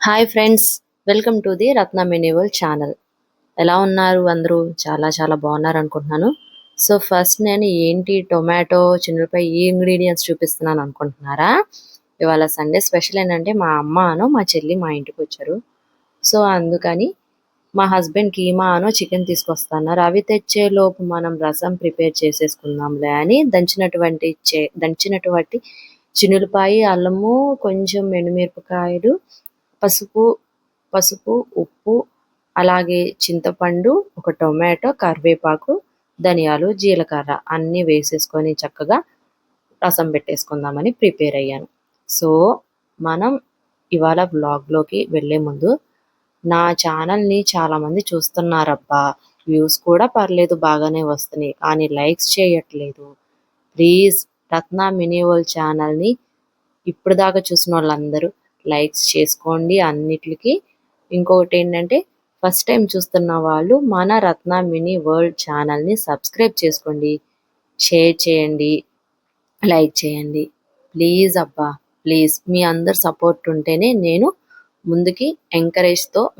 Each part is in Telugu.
Hi friends, welcome to the Ratna mini channel. ఎలా ఉన్నారు అందరూ? చాలా చాలా బాగున్నారు అనుకుంటున్నాను. సో ఫస్ట్ నేను ఏంటి టొమాటో, చిన్నులపై ఈ ఇంగ్రీడియంట్స్ చూపిస్తున్నాను అనుకుంటున్నారా? ఇవాళ సండే స్పెషల్ ఏంటంటే మా అమ్మను మా చెల్లి మా ఇంటికి వచ్చారు. సో అందుకని మా హస్బెండ్ కీమాను చికెన్ తీసుకొస్తున్నారు. అవి తెచ్చే లోపు మనం రసం ప్రిపేర్ చేసేసుకుందాంలే అని దంచినటువంటి చిన్నులపాయి, అల్లము, కొంచెం ఎండుమిరపకాయలు, పసుపు పసుపు, ఉప్పు, అలాగే చింతపండు, ఒక టొమాటో, కరివేపాకు, ధనియాలు, జీలకర్ర అన్నీ వేసేసుకొని చక్కగా రసం పెట్టేసుకుందామని ప్రిపేర్ అయ్యాను. సో మనం ఇవాళ వ్లాగ్లోకి వెళ్ళే ముందు నా ఛానల్ని చాలామంది చూస్తున్నారబ్బా, వ్యూస్ కూడా పర్లేదు బాగానే వస్తున్నాయి, కానీ లైక్స్ చేయట్లేదు. ప్లీజ్ రత్న మినీ వరల్డ్ ఛానల్ని ఇప్పుడు దాకా చూసిన వాళ్ళందరూ లైక్స్ చేసుకోండి అన్నిటికి. ఇంకొకటి ఏంటంటే ఫస్ట్ టైం చూస్తున్న వాళ్ళు మన రత్న మినీ వరల్డ్ ఛానల్ని సబ్స్క్రైబ్ చేసుకోండి, షేర్ చేయండి, లైక్ చేయండి. ప్లీజ్ అబ్బా, ప్లీజ్ మీ అందరు సపోర్ట్ ఉంటేనే నేను ముందుకి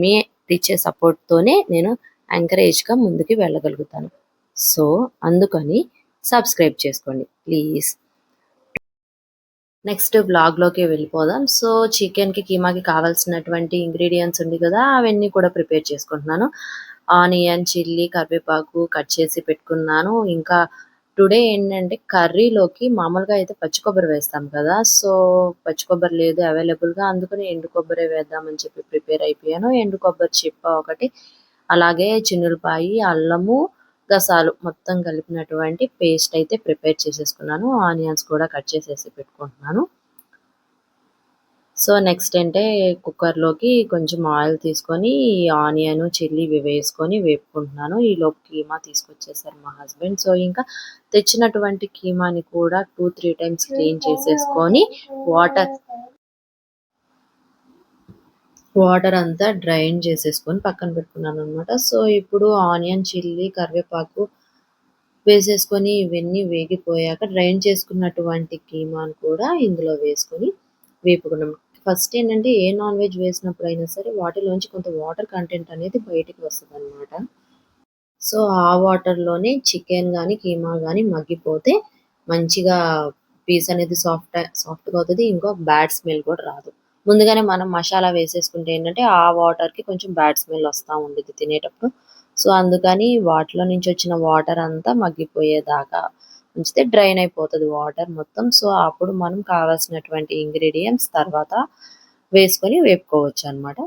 మీ ఇచ్చే సపోర్ట్తోనే నేను ఎంకరేజ్గా ముందుకి వెళ్ళగలుగుతాను. సో అందుకని సబ్స్క్రైబ్ చేసుకోండి ప్లీజ్. నెక్స్ట్ బ్లాగ్లోకి వెళ్ళిపోదాం. సో చికెన్కి, కీమాకి కావాల్సినటువంటి ఇంగ్రీడియంట్స్ ఉంది కదా, అవన్నీ కూడా ప్రిపేర్ చేసుకుంటున్నాను. ఆనియన్, చిల్లీ, కరివేపాకు కట్ చేసి పెట్టుకున్నాను. ఇంకా టుడే ఏంటంటే కర్రీలోకి మామూలుగా అయితే పచ్చి కొబ్బరి వేస్తాం కదా, సో పచ్చి కొబ్బరి లేదు అవైలబుల్గా, అందుకని ఎండు కొబ్బరి వేద్దామని చెప్పి ప్రిపేర్ అయిపోయాను. ఎండు కొబ్బరి చిప్ప ఒకటి, అలాగే చిన్నులపాయి, అల్లము, గసాలు మొత్తం కలిపినటువంటి పేస్ట్ అయితే ప్రిపేర్ చేసేసుకున్నాను. ఆనియన్స్ కూడా కట్ చేసేసి పెట్టుకుంటున్నాను. సో నెక్స్ట్ అంటే కుక్కర్లోకి కొంచెం ఆయిల్ తీసుకొని ఆనియన్, చిల్లీ ఇవి వేసుకొని వేపుకుంటున్నాను. ఈలోపు కీమా తీసుకొచ్చేసారు మా హస్బెండ్. సో ఇంకా తెచ్చినటువంటి కీమాని కూడా 2-3 టైమ్స్ క్లీన్ చేసేసుకొని వాటర్ అంతా డ్రైన్ చేసేసుకొని పక్కన పెట్టుకున్నాను అనమాట. సో ఇప్పుడు ఆనియన్, చిల్లీ, కరివేపాకు వేసేసుకొని ఇవన్నీ వేగిపోయాక డ్రైన్ చేసుకున్నటువంటి కీమాను కూడా ఇందులో వేసుకొని వేపుకున్నాం. ఫస్ట్ ఏంటంటే ఏ నాన్ వెజ్ వేసినప్పుడు అయినా సరే వాటిలోంచి కొంత వాటర్ కంటెంట్ అనేది బయటికి వస్తుంది అనమాట. సో ఆ వాటర్లోనే చికెన్ కానీ కీమా కానీ మగ్గిపోతే మంచిగా పీస్ అనేది సాఫ్ట్గా అవుతుంది. ఇంకో బ్యాడ్ స్మెల్ కూడా రాదు. ముందుగానే మనం మసాలా వేసేసుకుంటే ఏంటంటే ఆ వాటర్కి కొంచెం బ్యాడ్ స్మెల్ వస్తూ ఉండేది తినేటప్పుడు. సో అందుకని వాటిలో నుంచి వచ్చిన వాటర్ అంతా మగ్గిపోయేదాకా ఉంచితే డ్రైన్ అయిపోతుంది వాటర్ మొత్తం. సో అప్పుడు మనం కావాల్సినటువంటి ఇంగ్రీడియంట్స్ తర్వాత వేసుకొని వేపుకోవచ్చు అనమాట.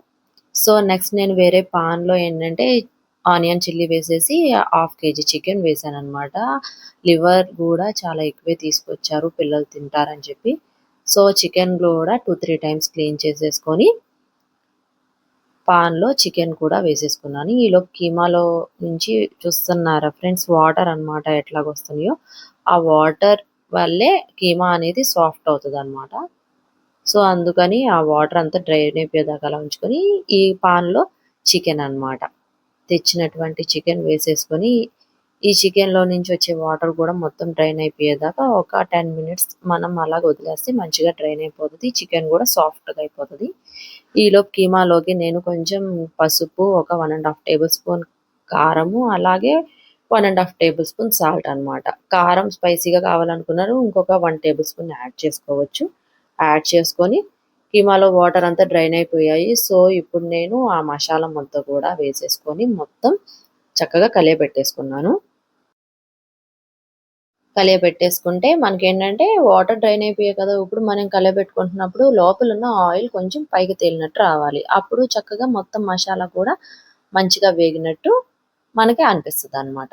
సో నెక్స్ట్ నేను వేరే పాన్లో ఏంటంటే ఆనియన్, చిల్లీ వేసేసి 1/2 కేజీ చికెన్ వేసాననమాట. లివర్ కూడా చాలా ఎక్కువే తీసుకొచ్చారు పిల్లలు తింటారని చెప్పి. సో చికెన్ కూడా 2-3 టైమ్స్ క్లీన్ చేసేసుకొని పాన్లో చికెన్ కూడా వేసేసుకున్నాను. ఈలోపు కీమాలో నుంచి చూస్తున్నారా ఫ్రెండ్స్ వాటర్ అనమాట ఎట్లాగొస్తున్నాయో, ఆ వాటర్ వల్లే కీమా అనేది సాఫ్ట్ అవుతుంది అనమాట. సో అందుకని ఆ వాటర్ అంతా డ్రైన్ అయిపోయేదాకా అలా ఉంచుకొని ఈ పాన్లో చికెన్ అనమాట, తెచ్చినటువంటి చికెన్ వేసేసుకొని ఈ చికెన్లో నుంచి వచ్చే వాటర్ కూడా మొత్తం డ్రైన్ అయిపోయేదాకా ఒక 10 మినిట్స్ మనం అలాగ వదిలేస్తే మంచిగా డ్రైన్ అయిపోతుంది, చికెన్ కూడా సాఫ్ట్గా అయిపోతుంది. ఈలోపు కీమాలోకి నేను కొంచెం పసుపు, ఒక 1.5 టేబుల్ స్పూన్ కారము, అలాగే 1.5 టేబుల్ స్పూన్ సాల్ట్ అనమాట. కారం స్పైసీగా కావాలనుకున్నారు ఇంకొక 1 టేబుల్ స్పూన్ యాడ్ చేసుకోవచ్చు. యాడ్ చేసుకొని కీమాలో వాటర్ అంతా డ్రైన్ అయిపోయాయి. సో ఇప్పుడు నేను ఆ మసాలా మొత్తం కూడా వేసేసుకొని మొత్తం చక్కగా కలియబెట్టేసుకున్నాను. కలియబెట్టేసుకుంటే మనకేంటంటే వాటర్ డ్రైన్ అయిపోయాయి కదా, ఇప్పుడు మనం కలియబెట్టుకుంటున్నప్పుడు లోపల ఉన్న ఆయిల్ కొంచెం పైకి తేలినట్టు రావాలి. అప్పుడు చక్కగా మొత్తం మసాలా కూడా మంచిగా వేగినట్టు మనకి అనిపిస్తుంది అనమాట.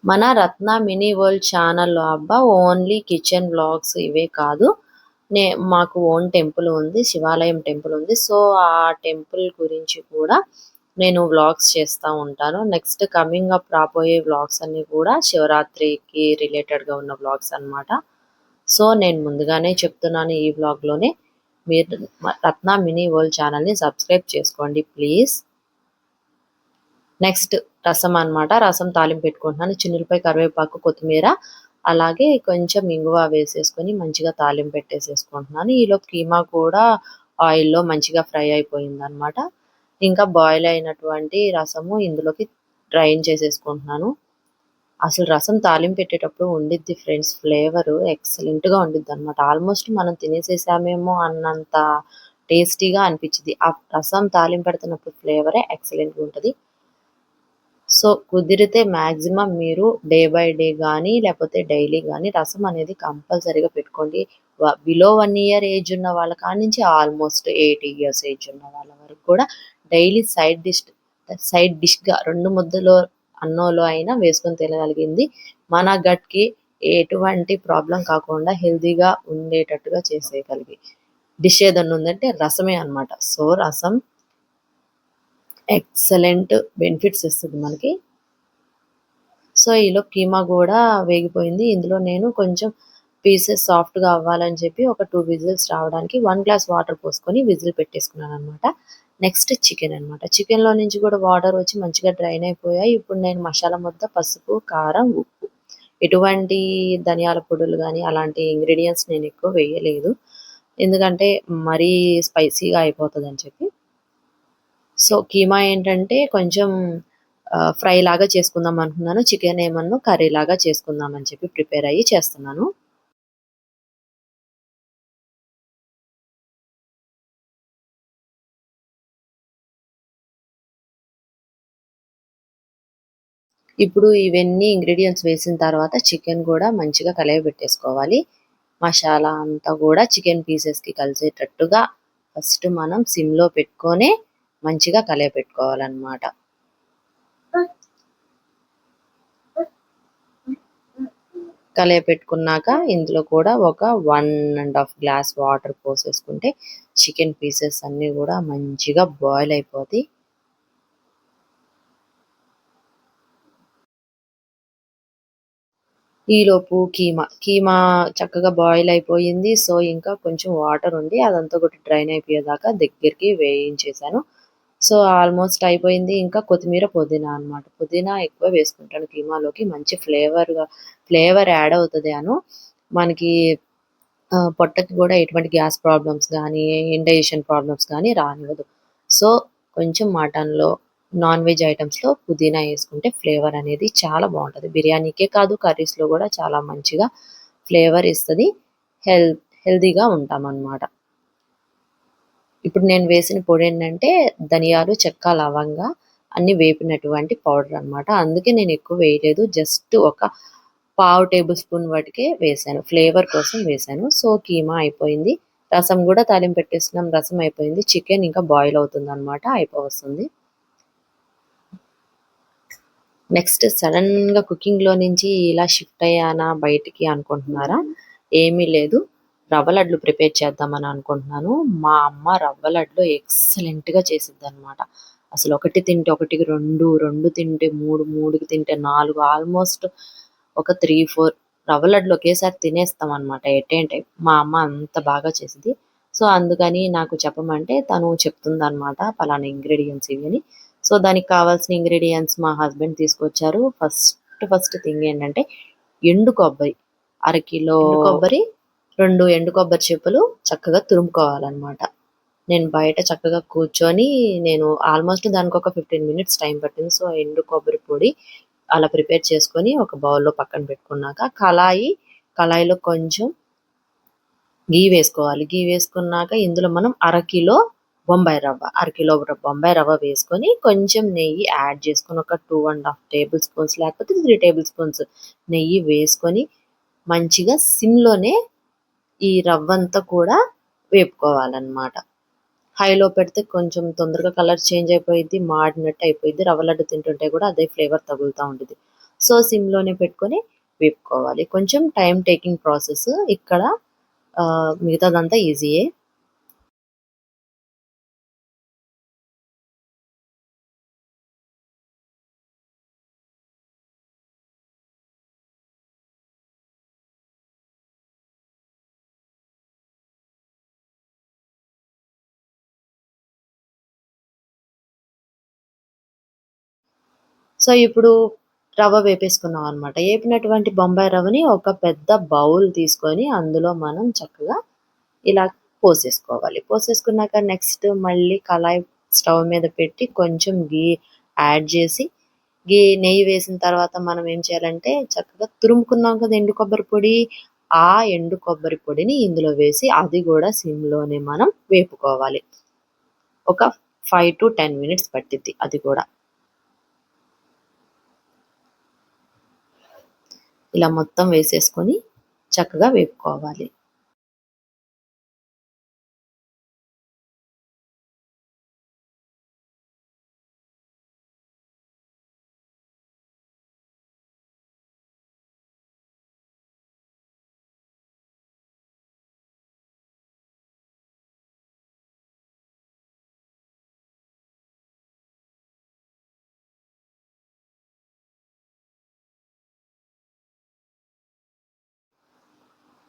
మన రత్న మినీ వరల్డ్ ఛానల్లో అబ్బా ఓన్లీ కిచెన్ వ్లాగ్స్ ఇవే కాదు, మాకు ఓన్ టెంపుల్ ఉంది, శివాలయం టెంపుల్ ఉంది. సో ఆ టెంపుల్ గురించి కూడా నేను వ్లాగ్స్ చేస్తూ ఉంటాను. నెక్స్ట్ కమింగ్ అప్ రాబోయే వ్లాగ్స్ అన్నీ కూడా శివరాత్రికి రిలేటెడ్గా ఉన్న వ్లాగ్స్ అనమాట. సో నేను ముందుగానే చెప్తున్నాను ఈ వ్లాగ్లోనే, మీరు రత్న మినీ వరల్డ్ ఛానల్ని సబ్స్క్రైబ్ చేసుకోండి ప్లీజ్. నెక్స్ట్ రసం అనమాట, రసం తాలింపు పెట్టుకుంటున్నాను. చిన్నులపై, కరివేపాకు, కొత్తిమీర, అలాగే కొంచెం ఇంగువ వేసేసుకొని మంచిగా తాలింపు పెట్టేసేసుకుంటున్నాను. ఈలోపు కీమా కూడా ఆయిల్‌లో మంచిగా ఫ్రై అయిపోయిందనమాట. ఇంకా బాయిల్ అయినటువంటి రసము ఇందులోకి డ్రైన్ చేసేసుకుంటున్నాను. అసలు రసం తాలింపు పెట్టేటప్పుడు ఉండిద్ది ఫ్రెండ్స్ ఫ్లేవరు ఎక్సలెంట్‌గా ఉండిద్దనమాట. ఆల్మోస్ట్ మనం తినేసేసామేమో అన్నంత టేస్టీగా అనిపిచ్చిద్ది. ఆ రసం తాలింపు పెడుతున్నప్పుడు ఫ్లేవరే ఎక్సలెంట్‌గా ఉంటది. సో, కుదిరితే మాక్సిమం మీరు డే బై డే గానీ, లేపోతే డైలీ గానీ రసం అనేది కంపల్సరీగా పెట్టుకోండి. బిలో 1 ఇయర్ ఏజ్ ఉన్న వాళ్ళ కాడ్నుంచి ఆల్మోస్ట్ 80 ఇయర్స్ ఏజ్ ఉన్న వాళ్ళ వరకు కూడా డైలీ సైడ్ డిష్‌గా 2 ముద్దలో అన్నంలో అయినా వేసుకొని తినగలిగింది మన గట్‌కి ఎటువంటి ప్రాబ్లమ్ కాకుండా హెల్తీగా ఉండేటట్టుగా చేసేయగలిగే డిష్ ఏదన్నా ఉందంటే రసమే అన్నమాట. సో, రసం ఎక్సలెంట్ బెనిఫిట్స్ ఇస్తది మనకి. సో, ఈలోపు కీమా గూడా వేగిపోయింది. ఇందులో నేను కొంచెం పీసెస్ సాఫ్ట్‌గా అవ్వాలని చెప్పి ఒక 2 విజిల్స్ రావడానికి 1 గ్లాస్ వాటర్ పోసుకొని విజిల్ పెట్టేసుకున్నాననమాట. నెక్స్ట్ చికెన్ అనమాట. చికెన్‌లో నుంచి గూడా వాటర్ వచ్చి మంచిగా డ్రైన్ అయిపోయాయి. ఇప్పుడు నేను మసాలా ముద్ద, పసుపు, కారం, ఉప్పు ఎటువంటి ధనియాల పొడులు గానీ, అలాంటి ఇంగ్రీడియెంట్స్ నేనెక్కువ వేయలేదు. ఎందుకంటే మరీ స్పైసీగా అయిపోతదని చెప్పి. సో, కీమా ఏంటంటే కొంచెం ఫ్రై లాగా చేసుకుందాం అనుకున్నాను. చికెనేమో కర్రీ లాగా చేసుకుందాం అని చెప్పి ప్రిపేర్ అయ్యి చేస్తున్నాను. ఇప్పుడు ఇవన్నీ ఇంగ్రీడియెంట్స్ వేసిన తర్వాత చికెన్ గూడా మంచిగా కలయబెట్టేసుకోవాలి. మసాలా అంతా గూడా చికెన్ పీసెస్‌కి కలిసేటట్టుగా ఫస్ట్ మనం సిమ్‌లో పెట్టుకొనే మంచిగా కలయపెట్టుకోవాలనమాట. కలియపెట్టుకున్నాక ఇందులో కూడా ఒక 1 ½ గ్లాస్ వాటర్ పోసేసుకుంటే చికెన్ పీసెస్ అన్నీ గూడా మంచిగా బాయిల్ అయిపోతాయి. ఈలోపు కీమా చక్కగా బాయిల్ అయిపోయింది. సో, ఇంకా కొంచెం వాటర్ ఉంది. అదంతా కూడా డ్రైన్ అయిపోయేదాకా దగ్గరికి వేయించేసాను. సో, ఆల్మోస్ట్ అయిపోయింది. ఇంకా కొత్తిమీర, పుదీనా అనమాట. పుదీనా ఎక్కువ వేసుకుంటాను కీమాలోకి మంచి ఫ్లేవర్ యాడ్ అవుతది అను. మనకి పొట్టకి గూడా ఎటువంటి గ్యాస్ ప్రాబ్లమ్స్ గానీ, ఇండైజెషన్ ప్రాబ్లమ్స్ గానీ రానివ్వదు. సో, కొంచెం మటన్‌లో, నాన్ వెజ్ ఐటెమ్స్‌లో పుదీనా యేసుకుంటే ఫ్లేవర్ అనేది చాలా బావుంటది. బిర్యానీకే కాదు కర్రీస్‌లో గూడా చాలా మంచిగా ఫ్లేవర్ ఇస్తది. హెల్ హెల్తీగా ఉంటామనమాట. ఇప్పుడు నేను వేసిన పొడేంటంటే ధనియాలు, చెక్క, లవంగా అన్నీ వేపినటువంటి పౌడర్ అనమాట. అందుకే నేను ఎక్కువ వేయలేదు. జస్ట్ ఒక పావు టేబుల్ స్పూన్ వరకే వేశాను. ఫ్లేవర్ కోసం వేశాను. సో, కీమా అయిపోయింది. రసం గూడా తాలింపు పెట్టేసుకున్నాం. రసం అయిపోయింది. చికెన్ ఇంకా బాయిల్ అవుతుందనమాట. అయిపోవస్తుంది. నెక్స్ట్ సడెన్‌గా కుకింగ్‌లో నుంచి ఇలా షిఫ్ట్ అయ్యానా బయటికి అనుకుంటున్నారా? ఏమీ లేదు. రవ్వ లడ్లు ప్రిపేర్ చేద్దామని అనుకుంటున్నాను. మా అమ్మ రవ్వ లడ్లు ఎక్సలెంట్‌గా చేసిద్దనమాట. అసలు ఒకటి తింటే ఒకటికి 2, 2 తింటే 3, 3కి తింటే 4 ఆల్మోస్ట్ ఒక 3, 4 రవ్వ లడ్లు ఒకేసారి తినేస్తామనమాట ఎట్ ఏ టైమ్. మా అమ్మ అంత బాగా చేసిద్ది. సో, అందుకని నాకు చెప్పమంటే తను చెప్తుందనమాట. పలానా ఇంగ్రీడియెంట్స్ ఇవి అని. సో, దానికి కావాల్సిన ఇంగ్రీడియెంట్స్ మా హస్బెండ్ తీసుకొచ్చారు. ఫస్ట్ థింగ్ ఏంటంటే ఎండు కొబ్బరి. అరకిలో ఎండు కొబ్బరి, 2 ఎండు కొబ్బరి చిప్పలు చక్కగా తురుముకోవాలనమాట. నేను బయట చక్కగా కూర్చొని నేను ఆల్మోస్ట్ దానికొక 15 మినిట్స్ టైం పట్టింది. సో, ఎండు కొబ్బరి పొడి అలా ప్రిపేర్ చేసుకొని ఒక బౌల్‌లో పక్కన పెట్టుకున్నాక కళాయిలో కొంచెం ఘీ వేసుకోవాలి. ఘీ వేసుకున్నాక ఇందులో మనం అరకిలో బొంబాయి రవ్వ వేసుకొని కొంచెం నెయ్యి యాడ్ చేసుకొని ఒక 2 ½ టేబుల్ స్పూన్స్ లేకపోతే 3 టేబుల్ స్పూన్స్ నెయ్యి వేసుకొని మంచిగా సిమ్‌లోనే ఈ రవ్వంతా కూడా వేపుకోవాలనమాట. హైలో పెడితే కొంచెం తొందరగా కలర్ చేంజ్ అయిపోయిద్ది. మాడినట్టు అయిపోయిద్ది. రవ్వ లడ్డు తింటుంటే కూడా అదే ఫ్లేవర్ తగులుతా ఉండిద్ది. సో, సిమ్‌లోనే పెట్టుకొని వేపుకోవాలి. కొంచెం టైమ్ టేకింగ్ ప్రాసెస్ ఇక్కడ. మిగతాదంతా ఈజీయే. సో, ఇప్పుడు రవ్వ వేపేసుకున్నాం అనమాట. ఏపినటువంటి బొంబాయి రవ్వని ఒక పెద్ద బౌల్ తీసుకొని అందులో మనం చక్కగా ఇలా పోసేసుకోవాలి. పోసేసుకున్నాక నెక్స్ట్ మళ్ళీ కళాయి స్టవ్ మీద పెట్టి కొంచెం యాడ్ చేసి నెయ్యి వేసిన తర్వాత మనం ఏం చేయాలంటే చక్కగా తురుముకున్నాం కదా ఎండు కొబ్బరి పొడి, ఆ ఎండు కొబ్బరి పొడిని ఇందులో వేసి అది కూడా సిమ్‌లోనే మనం వేపుకోవాలి. ఒక 5-10 మినిట్స్ పట్టిద్ది అది కూడా. ఇలా మొత్తం వేసేసుకొని చక్కగా వేపుకోవాలి.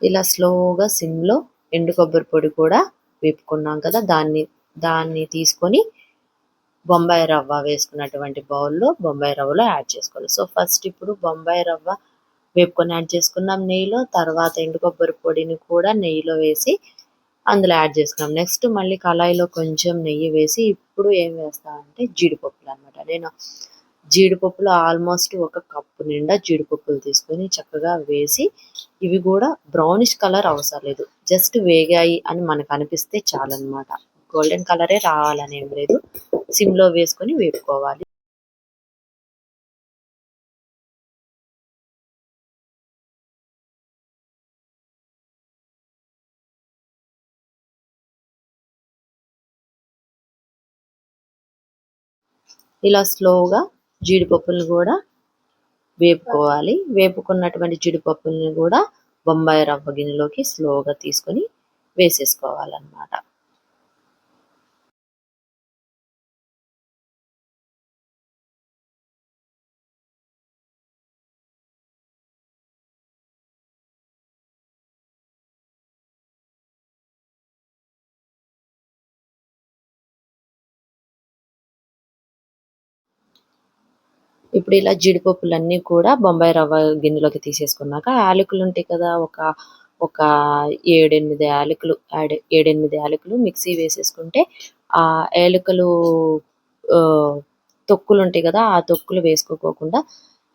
ఇలా స్లోగా సిమ్‌లో ఎండు కొబ్బరి పొడి కూడా వేపుకున్నాం కదా! దాన్ని తీసుకొని బొంబాయి రవ్వ వేసుకున్నటువంటి బౌల్‌లో బొంబాయి రవ్వలో యాడ్ చేసుకోవాలి. సో, ఫస్ట్ ఇప్పుడు బొంబాయి రవ్వ వేపుకొని యాడ్ చేసుకున్నాం నెయ్యిలో. తర్వాత ఎండు కొబ్బరి పొడిని కూడా నెయ్యిలో వేసి అందులో యాడ్ చేసుకున్నాం. నెక్స్ట్ మళ్ళీ కళాయిలో కొంచెం నెయ్యి వేసి ఇప్పుడు ఏం వేస్తా అంటే జీడిపప్పులనమాట. నేను జీడిపప్పులు ఆల్మోస్ట్ ఒక కప్పు నిండా జీడిపప్పులు తీసుకొని చక్కగా వేసి ఇవి కూడా బ్రౌనిష్ కలర్ అవసరం లేదు. జస్ట్ వేగాయి అని మనకు అనిపిస్తే చాలన్నమాట. గోల్డెన్ కలరే రావాలని ఏం లేదు. సిమ్‌లో వేసుకొని వేపుకోవాలి. ఇలా స్లోగా జీడిపప్పులను కూడా వేపుకోవాలి. వేపుకున్నటువంటి జీడిపప్పుల్ని కూడా బొంబాయి రవ్వ గిన్నెలోకి స్లోగా తీసుకొని వేసేసుకోవాలన్నమాట. ఇప్పుడు ఇలా జీడిపప్పులన్నీ కూడా బొంబాయి రవ్వ గిన్నెలోకి తీసేసుకున్నాక యాలకులు ఉంటాయి కదా! ఒక 7, 8 యాలకులు 7, 8 యాలకులు మిక్సీ వేసేసుకుంటే ఆ యాలకులు ఆహ్, తొక్కులుంటాయి కదా! ఆ తొక్కులు వేసుకోకోకుండా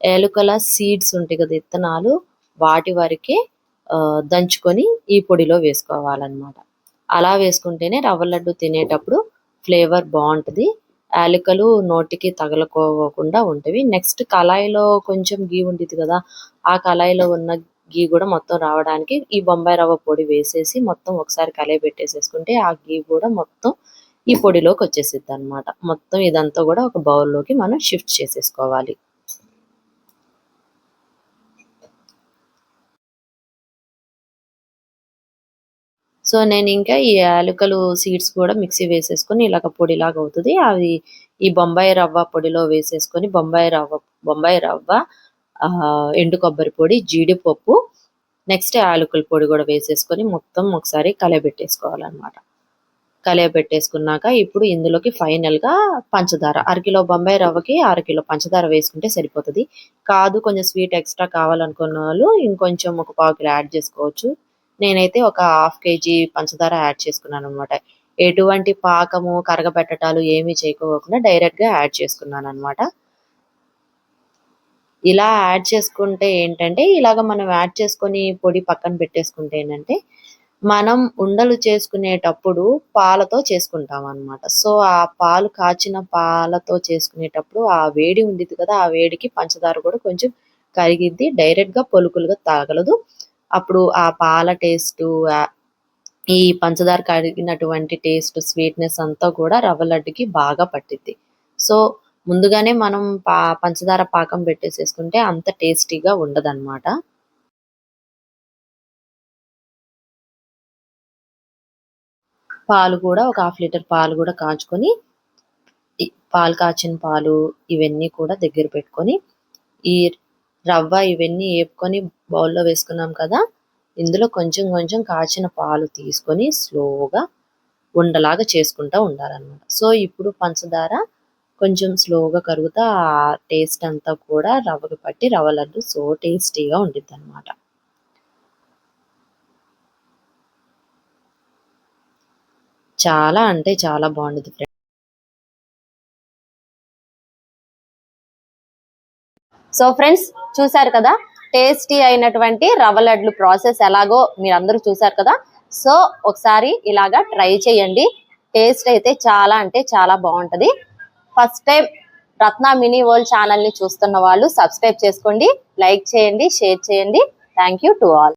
యాలకుల సీడ్స్ ఉంటాయి కదా! ఇత్తనాలు వాటి వరకే దంచుకొని ఈ పొడిలో వేసుకోవాలన్నమాట. అలా వేసుకుంటేనే రవ్వ లడ్డు తినేటప్పుడు ఫ్లేవర్ బావుంటది. యాలకులు నోటికి తగలకోకుండా ఉంటవి. నెక్స్ట్ కళాయిలో కొంచెం ఘీ ఉండిద్ది కదా! ఆ కళాయిలో ఉన్న ఘీ కూడా మొత్తం రావడానికి ఈ బొంబాయి రవ్వ పొడి వేసేసి మొత్తం ఒకసారి కలయబెట్టేసేసుకుంటే ఆ ఘీ కూడా మొత్తం ఈ పొడిలోకొచ్చేసిద్దనమాట. మొత్తం ఇదంతా కూడా ఒక బౌల్‌లోకి మనం షిఫ్ట్ చేసేసుకోవాలి. సో, నేనింకా ఈ యాలకులు సీడ్స్ కూడా మిక్సీ వేసేసుకొని ఇలాగ పొడిలాగా అవుతది. అవి ఈ బొంబాయి రవ్వ పొడిలో వేసేసుకొని బొంబాయి రవ్వ ఎండు కొబ్బరి పొడి, జీడిపప్పు, నెక్స్ట్ యాలకుల పొడి గూడా వేసేసుకొని మొత్తం ఒకసారి కలయబెట్టేసుకోవాలనమాట. కలయబెట్టేసుకున్నాక ఇప్పుడు ఇందులోకి ఫైనల్‌గా పంచదార అరకిలో బొంబాయి రవ్వకి అరకిలో పంచదార వేసుకుంటే సరిపోతది. కాదు కొంచెం స్వీట్ ఎక్స్‌ట్రా కావాలనుకున్నోళ్ళు ఇంకొంచెం ఒక పావు కిలో యాడ్ చేసుకోవచ్చు. నేనైతే ఒక హాఫ్ కేజీ పంచదార యాడ్ చేసుకున్నాననమాట. ఎటువంటి పాకము, కరగబెట్టటాలు ఏమీ చేయకోకుండా డైరెక్ట్‌గా యాడ్ చేసుకున్నాననమాట. ఇలా యాడ్ చేసుకుంటే ఏంటంటే, ఇలాగ మనం యాడ్ చేసుకొని పొడి పక్కన పెట్టేసుకుంటే ఏంటంటే, మనం ఉండలు చేసుకునేటప్పుడు పాలతో చేసుకుంటామనమాట. సో, ఆ పాలు కాచిన పాలతో చేసుకునేటప్పుడు ఆ వేడి ఉండిద్ది కదా! ఆ వేడికి పంచదార కూడా కొంచెం కరిగిద్ది. డైరెక్ట్‌గా పొలుకులుగా తాగలదు. అప్పుడు ఆ పాల టేస్టు ఈ పంచదార కరిగినటువంటి టేస్ట్, స్వీట్‌నెస్ అంతా కూడా రవ్వ లడ్డుకి బాగా పట్టిద్ది. సో, ముందుగానే మనం పంచదార పాకం పెట్టేసేసుకుంటే అంత టేస్టీగా ఉండదనమాట. పాలు కూడా ఒక హాఫ్ లీటర్ పాలు కూడా కాచుకొని, ఈ పాలు కాచిన పాలు ఇవన్నీ కూడా దగ్గర పెట్టుకొని, ఈ రవ్వ ఇవన్నీ ఏపుకొని బౌల్‌లో వేసుకున్నాం కదా! ఇందులో కొంచెం కొంచెం కాచిన పాలు తీసుకొని స్లోగా ఉండలాగా చేసుకుంటా ఉండాలనమాట. సో, ఇప్పుడు పంచదార కొంచెం స్లోగా కరుగుతా ఆ టేస్ట్ అంతా కూడా రవ్వకి పట్టి రవ్వ లడ్డు సో టేస్టీగా ఉండిద్ది అనమాట. చాలా అంటే చాలా బాగుండిద్ది ఫ్రెండ్స్. సో ఫ్రెండ్స్, చూసారు కదా టేస్టీ అయినటువంటి రవ్వ లడ్లు ప్రాసెస్ ఎలాగో మీరందరూ చూసారు కదా. సో ఒకసారి ఇలాగా ట్రై చేయండి. టేస్ట్ అయితే చాలా అంటే చాలా బాగుంటది. ఫస్ట్ టైం రత్న మినీ వరల్డ్ ఛానల్ ని చూస్తున్న వాళ్ళు సబ్స్క్రైబ్ చేసుకోండి, లైక్ చేయండి, షేర్ చేయండి. Thank you to all.